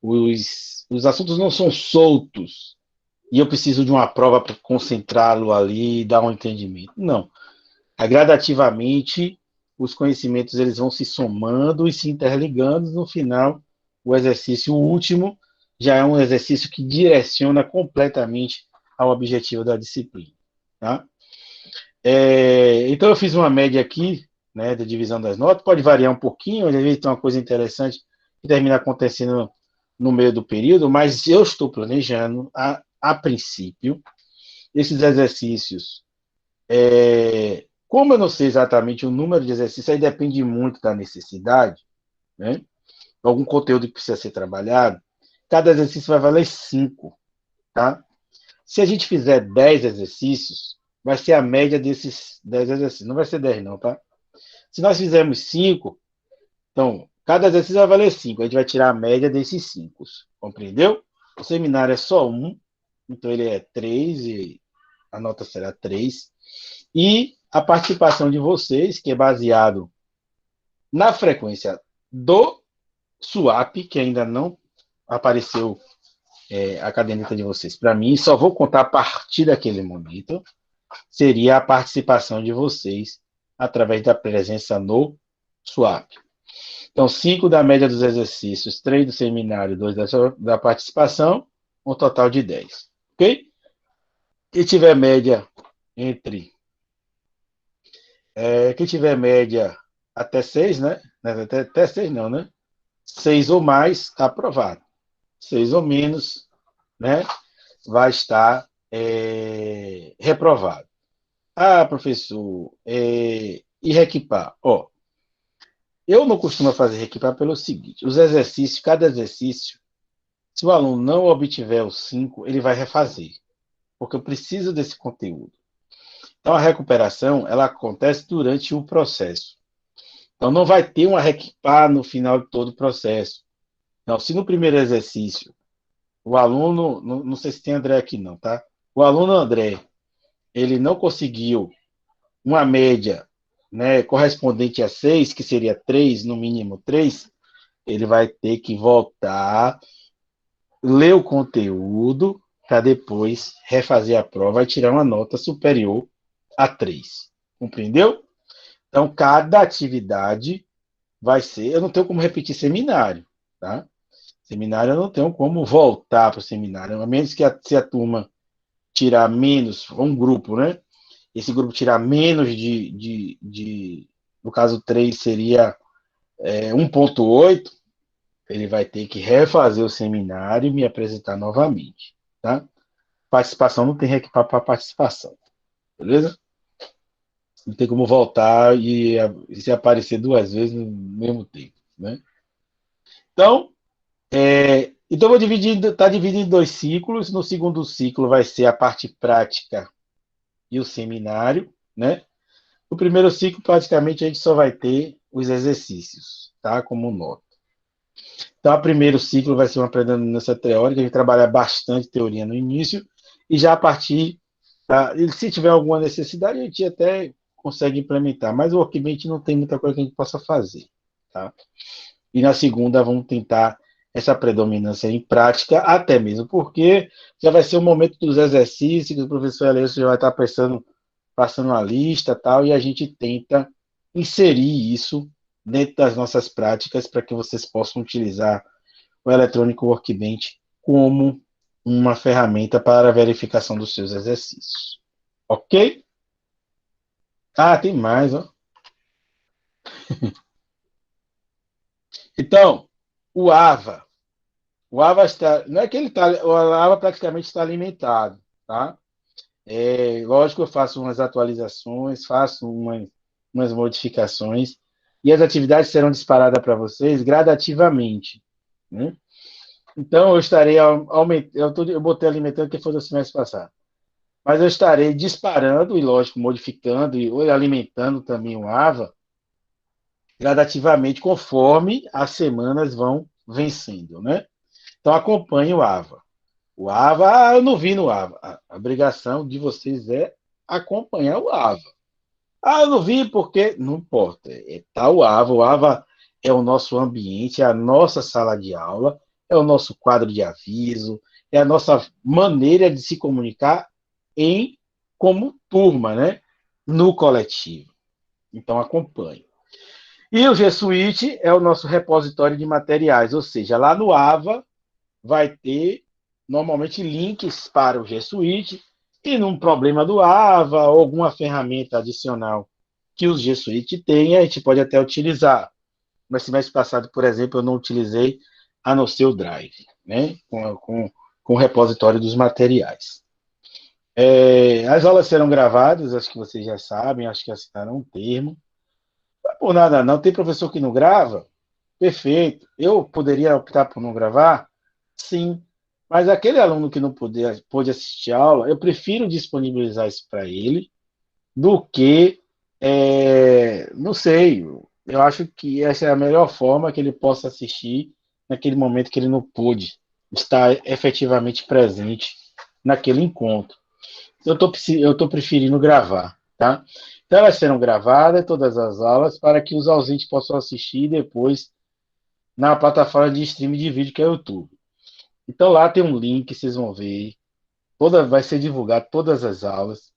os assuntos não são soltos e eu preciso de uma prova para concentrá-lo ali e dar um entendimento. Não. Gradativamente, os conhecimentos eles vão se somando e se interligando. No final, o exercício último já é um exercício que direciona completamente ao objetivo da disciplina. Tá? Então, eu fiz uma média aqui, né, da divisão das notas. Pode variar um pouquinho, às vezes tem uma coisa interessante que termina acontecendo no meio do período, mas eu estou planejando, a princípio, esses exercícios. Como eu não sei exatamente o número de exercícios, aí depende muito da necessidade, né? Algum conteúdo que precisa ser trabalhado, cada exercício vai valer 5, tá? Se a gente fizer 10 exercícios, vai ser a média desses 10 exercícios, não vai ser 10 não, tá? Se nós fizermos 5, então, cada exercício vai valer 5, a gente vai tirar a média desses 5, compreendeu? O seminário é só 1, então ele é 3 e a nota será 3. E a participação de vocês, que é baseado na frequência do SWAP, que ainda não apareceu a caderneta de vocês para mim, só vou contar a partir daquele momento, seria a participação de vocês através da presença no swap. Então, 5 da média dos exercícios, 3 do seminário, 2 da participação, um total de 10. Ok? Quem tiver média entre... quem tiver média até 6, né? Até 6 não, né? 6 ou mais, aprovado. 6 ou menos, né? Vai estar reprovado. Ah, professor, e reequipar? Ó, eu não costumo fazer reequipar pelo seguinte, os exercícios, cada exercício, se o aluno não obtiver os 5, ele vai refazer, porque eu preciso desse conteúdo. Então, a recuperação, ela acontece durante o processo. Então, não vai ter uma reequipar no final de todo o processo. Então, se no primeiro exercício, o aluno, não sei se tem André aqui não, tá? O aluno André, ele não conseguiu uma média, né, correspondente a 6, que seria 3, no mínimo 3, ele vai ter que voltar, ler o conteúdo, para depois refazer a prova e tirar uma nota superior a 3. Compreendeu? Então, cada atividade vai ser... Eu não tenho como repetir seminário, tá? Seminário eu não tenho como voltar para o seminário, a menos que se a turma tirar menos, um grupo, né? Esse grupo tirar menos no caso 3 seria 1,8, ele vai ter que refazer o seminário e me apresentar novamente, tá? Participação não tem reequipar para participação, beleza? Não tem como voltar e se aparecer 2 vezes no mesmo tempo, né? Então, vou dividir, está dividido em 2 ciclos. No segundo ciclo vai ser a parte prática e o seminário, né? No primeiro ciclo, praticamente, a gente só vai ter os exercícios, tá? Como nota. Então, o primeiro ciclo vai ser uma predominância teórica, a gente trabalha bastante teoria no início, e já a partir, se tiver alguma necessidade, a gente até consegue implementar, mas o Workbench não tem muita coisa que a gente possa fazer, tá? E na segunda, vamos tentar essa predominância em prática, até mesmo porque já vai ser o momento dos exercícios, que o professor Alessio já vai estar passando uma lista tal, e a gente tenta inserir isso dentro das nossas práticas para que vocês possam utilizar o Electronic Workbench como uma ferramenta para a verificação dos seus exercícios. Ok? Ah, tem mais, ó. Então, o AVA. O AVA está... Não é que ele está... O AVA praticamente está alimentado, tá? Lógico, eu faço umas atualizações, faço umas modificações, e as atividades serão disparadas para vocês gradativamente, né? Então, eu estarei aumentando, eu botei alimentando que foi do semestre passado, mas eu estarei disparando e, lógico, modificando e alimentando também o AVA gradativamente, conforme as semanas vão vencendo, né? Então, acompanhe o AVA. O AVA, eu não vi no AVA. A obrigação de vocês é acompanhar o AVA. Eu não vi porque... Não importa. Tá o AVA. O AVA é o nosso ambiente, é a nossa sala de aula, é o nosso quadro de aviso, é a nossa maneira de se comunicar como turma, né? No coletivo. Então, acompanhe. E o G Suite é o nosso repositório de materiais, ou seja, lá no AVA vai ter normalmente links para o G Suite, e num problema do AVA ou alguma ferramenta adicional que o G Suite tem, a gente pode até utilizar. Mas semestre passado, por exemplo, eu não utilizei a não ser o Drive, né? com o repositório dos materiais. As aulas serão gravadas, acho que vocês já sabem, acho que assinaram um termo. Não é por nada não, tem professor que não grava? Perfeito. Eu poderia optar por não gravar? Sim. Mas aquele aluno que não pôde assistir a aula, eu prefiro disponibilizar isso para ele do que, não sei, eu acho que essa é a melhor forma que ele possa assistir naquele momento que ele não pôde estar efetivamente presente naquele encontro. Eu estou preferindo gravar, tá? Então, elas serão gravadas, todas as aulas, para que os ausentes possam assistir depois na plataforma de streaming de vídeo que é o YouTube. Então lá tem um link, vocês vão ver. Vai ser divulgado todas as aulas.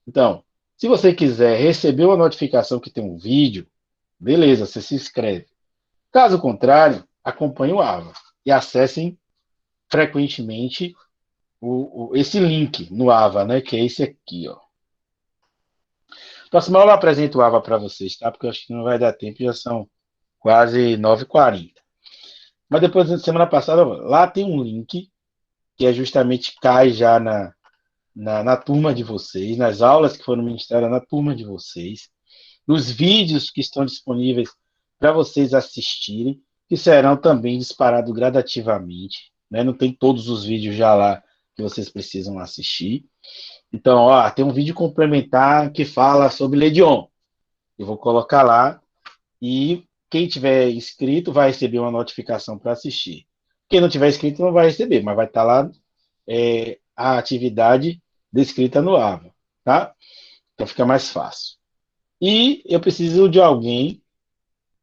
Então, se você quiser receber uma notificação que tem um vídeo, beleza, você se inscreve. Caso contrário, acompanhe o AVA e acessem frequentemente esse link no AVA, né? Que é esse aqui, ó. Próxima aula eu apresento o AVA para vocês, tá? Porque eu acho que não vai dar tempo, já são quase 9h40. Mas depois, da semana passada, lá tem um link que é justamente cai já na turma de vocês, nas aulas que foram ministradas na turma de vocês, nos vídeos que estão disponíveis para vocês assistirem, que serão também disparados gradativamente, né? Não tem todos os vídeos já lá que vocês precisam assistir. Então, ó, tem um vídeo complementar que fala sobre Legion. Eu vou colocar lá e quem tiver inscrito vai receber uma notificação para assistir. Quem não tiver inscrito não vai receber, mas vai estar lá a atividade descrita no AVA, tá? Então fica mais fácil. E eu preciso de alguém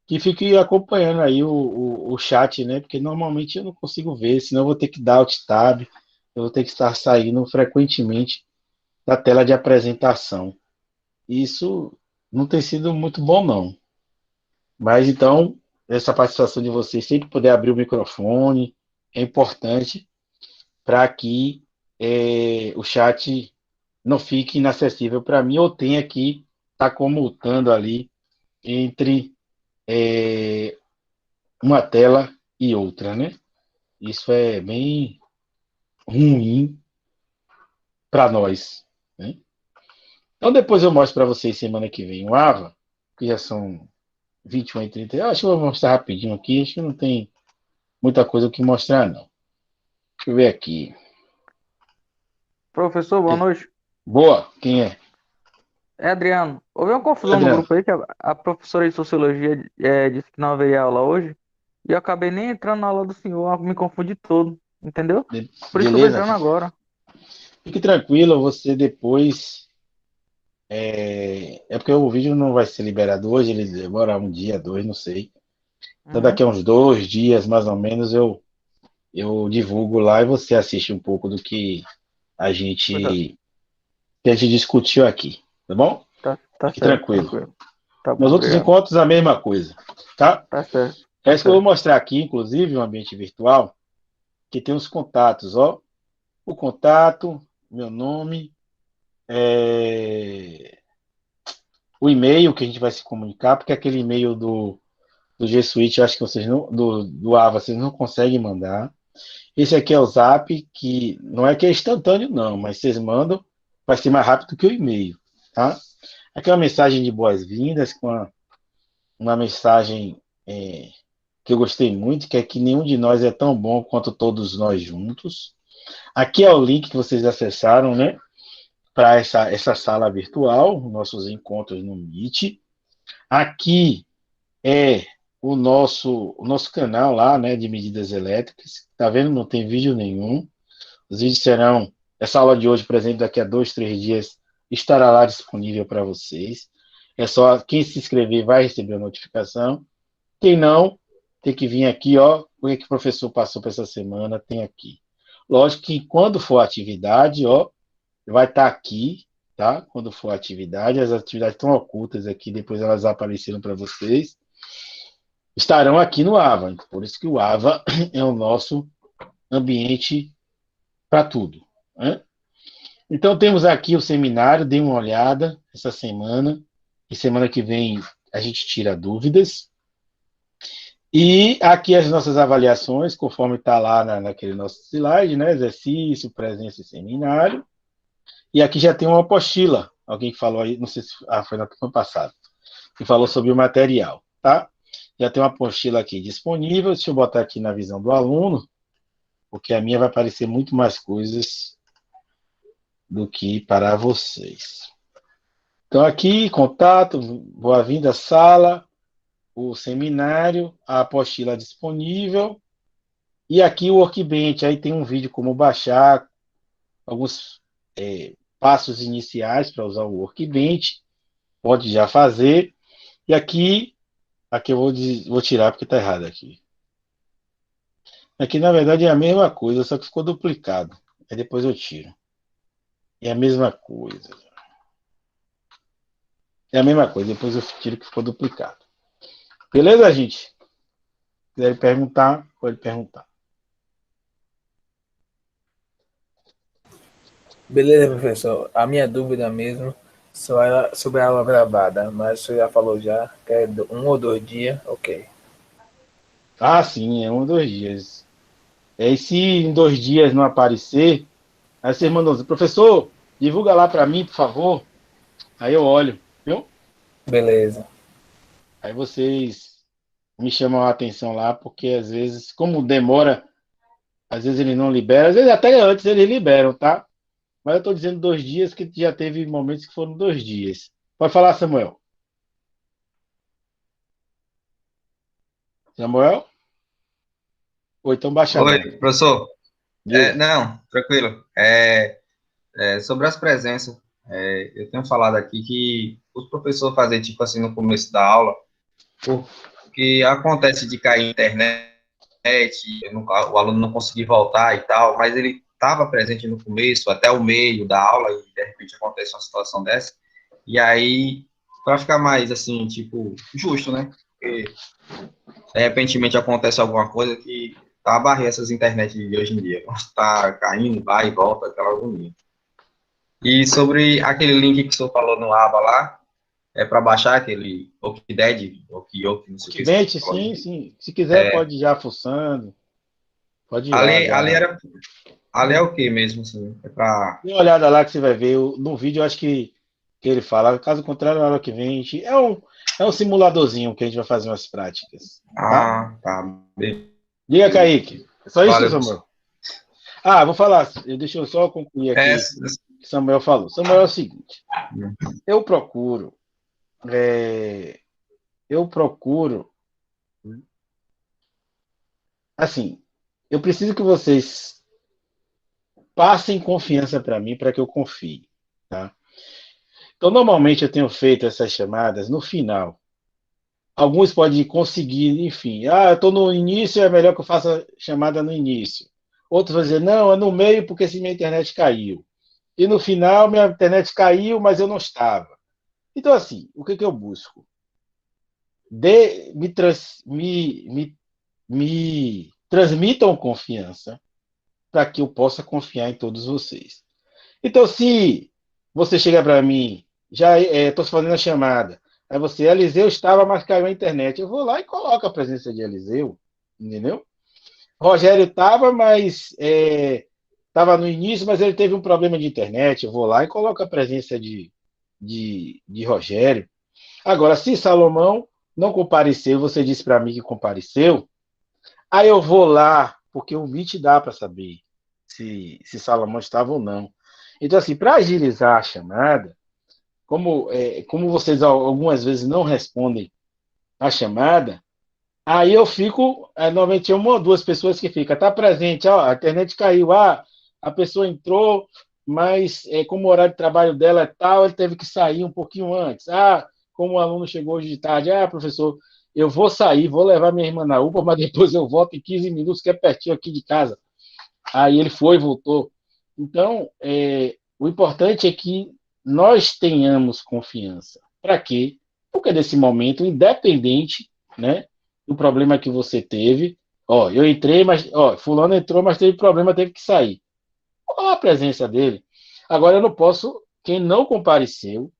que fique acompanhando aí o chat, né? Porque normalmente eu não consigo ver, senão eu vou ter que dar alt tab, eu vou ter que estar saindo frequentemente da tela de apresentação. Isso não tem sido muito bom, não. Mas então, essa participação de vocês, sempre poder abrir o microfone, é importante para que o chat não fique inacessível para mim, ou tenha que estar comutando ali entre uma tela e outra, né? Isso é bem ruim para nós, né? Então depois eu mostro para vocês semana que vem o AVA, que já são 21h30. Eu acho que eu vou mostrar rapidinho aqui, acho que não tem muita coisa o que mostrar, não. Deixa eu ver aqui. Professor, boa noite. Boa, quem é? É Adriano. Houve uma confusão no Adriano. grupo aí que a professora de sociologia disse que não haveria aula hoje. E eu acabei nem entrando na aula do senhor, me confundi todo, entendeu? Por isso que eu tô entrando agora. Fique tranquilo, você depois. Porque o vídeo não vai ser liberado hoje, ele demora um dia, dois, não sei. Então daqui a uns 2 dias, mais ou menos, eu divulgo lá e você assiste um pouco do que a gente discutiu aqui, tá bom? Tá Fique certo, tranquilo. Tá bom, Nos outros obrigado. encontros, a mesma coisa, tá? Tá certo. É isso que eu vou mostrar aqui, inclusive, um ambiente virtual, que tem os contatos, ó. O contato, meu nome, o e-mail que a gente vai se comunicar, porque aquele e-mail do G Suite, eu acho que vocês não, do AVA, vocês não conseguem mandar. Esse aqui é o Zap, que não é que é instantâneo, não, mas vocês mandam, vai ser mais rápido que o e-mail, tá? Aqui é uma mensagem de boas-vindas, com uma mensagem que eu gostei muito, que é que nenhum de nós é tão bom quanto todos nós juntos. Aqui é o link que vocês acessaram, né? Para essa sala virtual, nossos encontros no Meet. Aqui é o nosso canal lá, né, de medidas elétricas. Tá vendo? Não tem vídeo nenhum. Os vídeos serão, essa aula de hoje, por exemplo, daqui a 2, 3 dias, estará lá disponível para vocês. É só quem se inscrever vai receber a notificação. Quem não, tem que vir aqui, ó, o que o professor passou para essa semana, tem aqui. Lógico que quando for atividade, ó, vai estar aqui, tá? Quando for atividade, as atividades estão ocultas aqui, depois elas apareceram para vocês. Estarão aqui no AVA, por isso que o AVA é o nosso ambiente para tudo, né? Então temos aqui o seminário, dê uma olhada essa semana, e semana que vem a gente tira dúvidas. E aqui as nossas avaliações, conforme está lá naquele nosso slide, né? Exercício, presença e seminário. E aqui já tem uma apostila. Alguém que falou aí, não sei se foi na semana passada, que falou sobre o material, tá? Já tem uma apostila aqui disponível. Deixa eu botar aqui na visão do aluno, porque a minha vai aparecer muito mais coisas do que para vocês. Então aqui, contato, boa-vinda, sala, o seminário, a apostila disponível, e aqui o Workbench, aí tem um vídeo como baixar, alguns passos iniciais para usar o Workbench, pode já fazer, e aqui eu vou tirar porque está errado aqui. Aqui, na verdade, é a mesma coisa, só que ficou duplicado. Aí depois eu tiro. É a mesma coisa. É a mesma coisa, depois eu tiro que ficou duplicado. Beleza, gente? Se quiser perguntar, pode perguntar. Beleza, professor. A minha dúvida mesmo sobre a aula gravada, mas você já falou já, que é 1 ou 2 dias, ok. Ah, sim, é 1 ou 2 dias. E se em 2 dias não aparecer, aí você mandou, professor, divulga lá para mim, por favor. Aí eu olho, viu? Beleza. Aí vocês me chamam a atenção lá, porque às vezes, como demora, às vezes ele não libera, às vezes até antes eles liberam, tá? Mas eu estou dizendo 2 dias, que já teve momentos que foram 2 dias. Pode falar, Samuel. Samuel? Ou então baixa a Oi, mão. professor. Diga. Não, tranquilo. Sobre as presenças, eu tenho falado aqui que os professores fazem tipo assim no começo da aula, porque acontece de cair a internet, o aluno não conseguir voltar e tal, mas ele estava presente no começo, até o meio da aula, e de repente acontece uma situação dessa, e aí, para ficar mais assim, tipo, justo, né? Porque de repentemente acontece alguma coisa que tá a barrer essas internet de hoje em dia. Tá caindo, vai e volta, aquela agonia. E sobre aquele link que o senhor falou no aba lá, é para baixar aquele Okided, Okioki, não sei o que. Okidete, sim, sim. Se quiser, pode ir já fuçando. Pode ir lá já. Ali é o que mesmo, assim? É para... Dê uma olhada lá que você vai ver. No vídeo, eu acho que ele fala. Caso contrário, na hora que vem, é um simuladorzinho que a gente vai fazer umas práticas. Tá? Ah, tá. Diga, Kaique. É só isso, Valeu, Samuel? professor. Vou falar. Deixa eu só concluir aqui o que Samuel falou. Samuel é o seguinte. Eu procuro. Assim, eu preciso que vocês passem confiança para mim, para que eu confie. Tá? Então, normalmente eu tenho feito essas chamadas no final. Alguns podem conseguir, enfim. Eu estou no início, é melhor que eu faça chamada no início. Outros vão dizer, não, é no meio porque se minha internet caiu. E no final, minha internet caiu, mas eu não estava. Então, assim, o que eu busco? Me transmitam confiança para que eu possa confiar em todos vocês. Então, se você chega para mim, já estou fazendo a chamada, aí você, Eliseu estava, mas caiu a internet. Eu vou lá e coloco a presença de Eliseu, entendeu? Rogério estava, mas estava no início, mas ele teve um problema de internet. Eu vou lá e coloco a presença de Rogério. Agora, se Salomão não compareceu, você disse para mim que compareceu, aí eu vou lá, porque o Meet dá para saber se Salomão estava ou não. Então, assim, para agilizar a chamada, como vocês algumas vezes não respondem a chamada, aí eu fico, normalmente é 1 ou 2 pessoas que ficam, tá presente, ó, a internet caiu, a pessoa entrou, mas como o horário de trabalho dela é tal, ele teve que sair um pouquinho antes. Como o aluno chegou hoje de tarde, professor, eu vou sair, vou levar minha irmã na UPA, mas depois eu volto em 15 minutos, que é pertinho aqui de casa. Aí ele foi e voltou. Então, o importante é que nós tenhamos confiança. Para quê? Porque nesse momento, independente, né, do problema que você teve, eu entrei, mas fulano entrou, mas teve problema, teve que sair. Qual a presença dele? Agora eu não posso, quem não compareceu,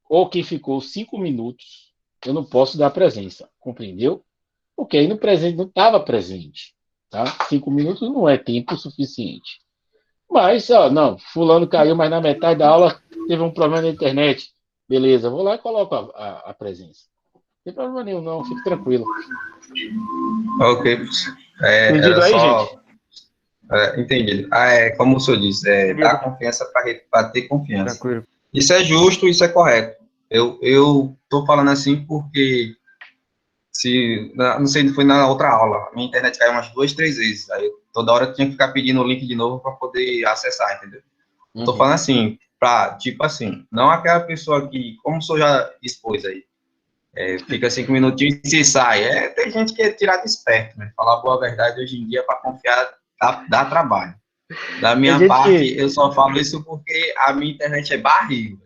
ou quem ficou 5 minutos, eu não posso dar presença, compreendeu? Porque aí não estava presente. Tá? 5 minutos não é tempo suficiente. Mas, não, fulano caiu, mas na metade da aula teve um problema na internet. Beleza, vou lá e coloco a presença. Não tem problema nenhum, não, fique tranquilo. Ok. Entendido aí, gente? Entendido. Como o senhor disse, dar confiança para ter confiança. Tranquilo. Isso é justo, isso é correto. Eu tô falando assim porque não sei se foi na outra aula, minha internet caiu umas 2, 3 vezes. Aí toda hora eu tinha que ficar pedindo o link de novo para poder acessar, entendeu? Tô falando assim, tipo assim, não aquela pessoa que, como o senhor já expôs aí, Fica 5 minutinhos e se sai. Tem gente que é tirado esperto, né? Falar a boa verdade hoje em dia para confiar dá trabalho. Da minha parte, eu só falo isso porque a minha internet é barril.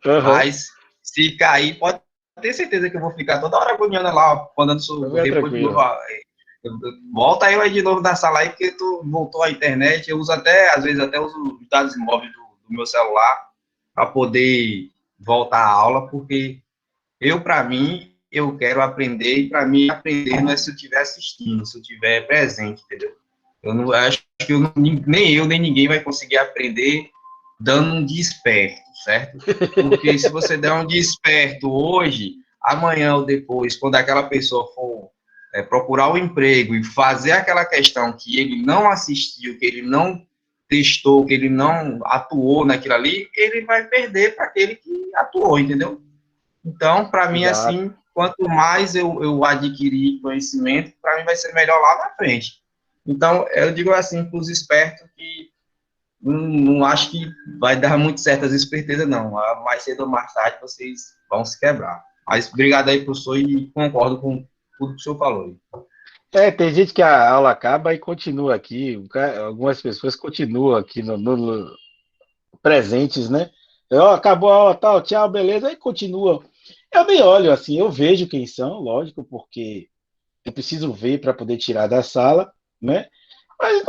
Uhum. Mas se cair, pode ter certeza que eu vou ficar toda hora agoniando lá, mandando depois de novo. Volta eu aí de novo da sala aí, porque tu voltou à internet. Eu uso às vezes uso os dados móveis do meu celular para poder voltar à aula, porque para mim, eu quero aprender, e para mim aprender não é se eu estiver assistindo, se eu estiver presente, entendeu? Eu não acho que nem eu, nem ninguém vai conseguir aprender dando um desperto, certo? Porque se você der um desperto hoje, amanhã ou depois, quando aquela pessoa for procurar o emprego e fazer aquela questão que ele não assistiu, que ele não testou, que ele não atuou naquilo ali, ele vai perder para aquele que atuou, entendeu? Então, para mim, assim, quanto mais eu adquirir conhecimento, para mim vai ser melhor lá na frente. Então, eu digo assim para os espertos que não acho que vai dar muito certo as espertezas, não. Mais cedo ou mais tarde vocês vão se quebrar. Mas obrigado aí, professor, e concordo com tudo que o senhor falou. Tem gente que a aula acaba e continua aqui. Algumas pessoas continuam aqui no presentes, né? Acabou a aula, tal, tchau, beleza, aí continua. Eu nem olho assim, eu vejo quem são, lógico, porque eu preciso ver para poder tirar da sala, né? Mas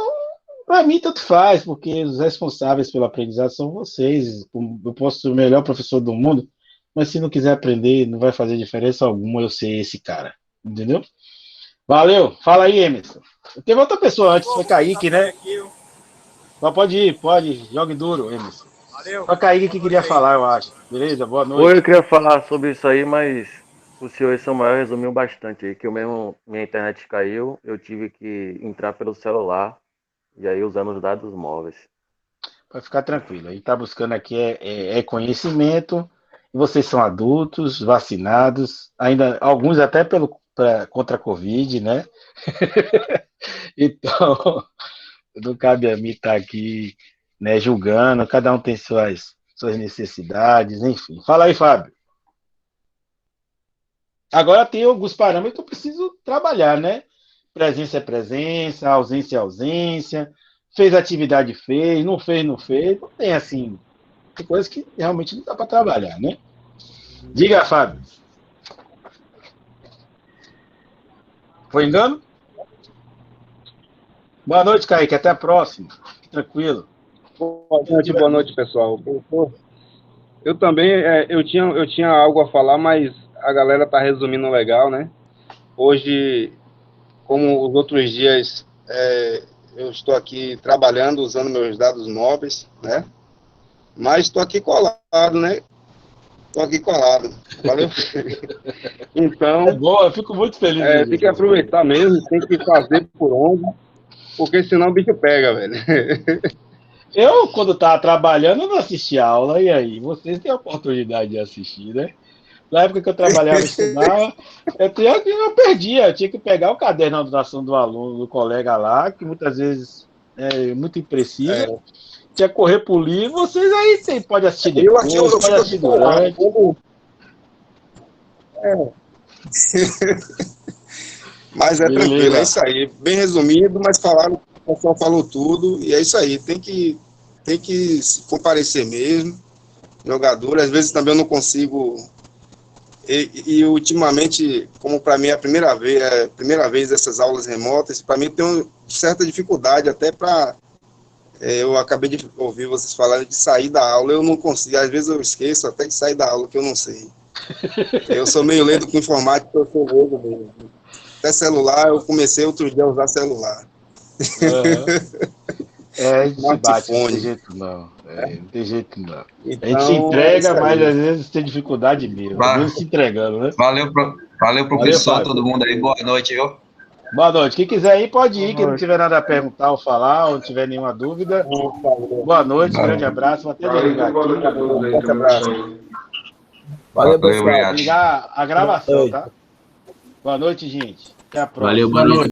para mim tanto faz, porque os responsáveis pelo aprendizado são vocês. Eu posso ser o melhor professor do mundo, mas se não quiser aprender, não vai fazer diferença alguma eu ser esse cara, entendeu? Valeu, fala aí, Emerson. Teve outra pessoa antes, foi Kaique, né? Mas pode, jogue duro, Emerson. Valeu. Só Kaique que queria falar, eu acho. Beleza? Boa noite. Oi, eu queria falar sobre isso aí, mas o senhor Samuel resumiu bastante aí, que minha internet caiu, eu tive que entrar pelo celular, e aí usando os dados móveis. Pode ficar tranquilo. A gente está buscando aqui conhecimento, vocês são adultos, vacinados, ainda alguns até contra a Covid, né? Então, não cabe a mim estar aqui, né, julgando, cada um tem suas necessidades, enfim. Fala aí, Fábio. Agora tem alguns parâmetros que eu preciso trabalhar, né? Presença é presença, ausência é ausência, fez atividade, fez, não fez, não fez. Não tem assim, tem coisas que realmente não dá para trabalhar, né? Diga, Fábio. Foi engano? Boa noite, Kaique. Até a próxima. Tranquilo. Boa noite, pessoal. Eu também, eu tinha algo a falar, mas a galera tá resumindo legal, né? Hoje, como os outros dias, eu estou aqui trabalhando, usando meus dados móveis, né? Mas estou aqui colado, né? Estou aqui colado. Valeu? Então... É bom, eu fico muito feliz. Tem que aproveitar mesmo, tem que fazer por onde, porque senão o bicho pega, velho. Eu, quando estava trabalhando, eu não assistia aula, e aí? Vocês têm a oportunidade de assistir, né? Na época que eu trabalhava e estudava, eu perdia, eu tinha que pegar o caderno de anotação do aluno, do colega lá, que muitas vezes é muito impreciso, tinha que correr por livro, vocês aí pode assistir depois, pode assistir durante. Mas tranquilo, é isso aí, bem resumido, mas o pessoal falou tudo, e é isso aí, tem que comparecer mesmo, jogador, às vezes também eu não consigo... E ultimamente, como para mim é a primeira vez essas aulas remotas, para mim eu tenho certa dificuldade até para... eu acabei de ouvir vocês falarem de sair da aula, eu não consigo, às vezes eu esqueço até de sair da aula, que eu não sei. Eu sou meio leigo com informática, eu sou leigo mesmo. Até celular, eu comecei outro dia a usar celular. Não tem jeito não. Não tem jeito não. Então, a gente se entrega, mas às vezes tem dificuldade mesmo. Mesmo se entregando, né? Valeu, professor, valeu, todo mundo aí. Boa noite, viu? Boa noite. Quem quiser ir, pode ir. Quem não tiver nada a perguntar ou falar, ou não tiver nenhuma dúvida. Boa noite, grande abraço. Vou até desligar aqui. Valeu, pessoal. Ligar a gravação, tá? Boa noite, gente. Até a próxima. Valeu, boa noite.